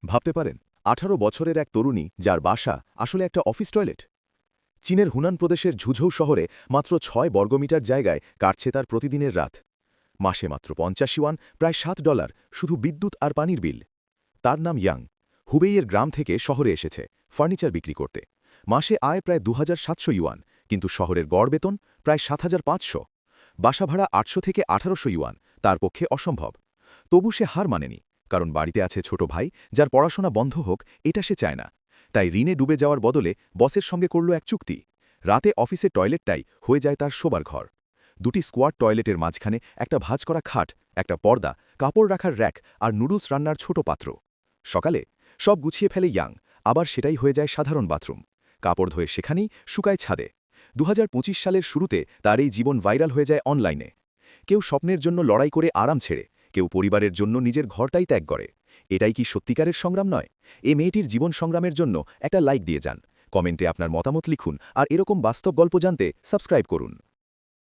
ভাবতে পারেন ১৮ বছরের এক তরুণী যার বাসা আসলে একটা অফিস টয়লেট। চীনের হুনান প্রদেশের ঝুঝৌ শহরে মাত্র ৬ বর্গমিটার জায়গায় কাটছে তার প্রতিদিনের রাত। মাসে মাত্র ৫০ ইউয়ান, প্রায় $৭, শুধু বিদ্যুৎ আর পানির বিল। তার নাম ইয়াং। হুবেইয়ের গ্রাম থেকে শহরে এসেছে ফার্নিচার বিক্রি করতে। মাসে আয় প্রায় ২৭০০ ইউয়ান, কিন্তু শহরের গড় বেতন প্রায় ৭৫০০। বাসা ভাড়া ৮০০ থেকে ১৮০০ ইউয়ান, তার পক্ষে অসম্ভব। তবু সে হার মানেনি, কারণ বাড়িতে আছে ছোট ভাই যার পড়াশোনা বন্ধ হোক এটা সে চায় না। তাই ঋণে ডুবে যাওয়ার বদলে বসের সঙ্গে করল এক চুক্তি। রাতে অফিসের টয়লেটটাই হয়ে যায় তার শোবার ঘর। দুটি স্কোয়াড টয়লেটের মাঝখানে একটা ভাঁজ করা খাট, একটা পর্দা, কাপড় রাখার র্যাক আর নুডলস রান্নার ছোট পাত্র। সকালে সব গুছিয়ে ফেলে ইয়াং, আবার সেটাই হয়ে যায় সাধারণ বাথরুম। কাপড় ধোয়ে সেখানেই, শুকায় ছাদে। ২০২৫ সালের শুরুতে তার এই জীবন ভাইরাল হয়ে যায় অনলাইনে। কেউ স্বপ্নের জন্য লড়াই করে আরাম ছেড়ে, কেউ পরিবারের জন্য নিজের ঘরটাই ত্যাগ করে। এটাই কি সত্যিকারের সংগ্রাম নয়? এই মেয়েটির জীবন সংগ্রামের জন্য একটা লাইক দিয়ে যান, কমেন্টে আপনার মতামত লিখুন, আর এরকম বাস্তব গল্প জানতে সাবস্ক্রাইব করুন।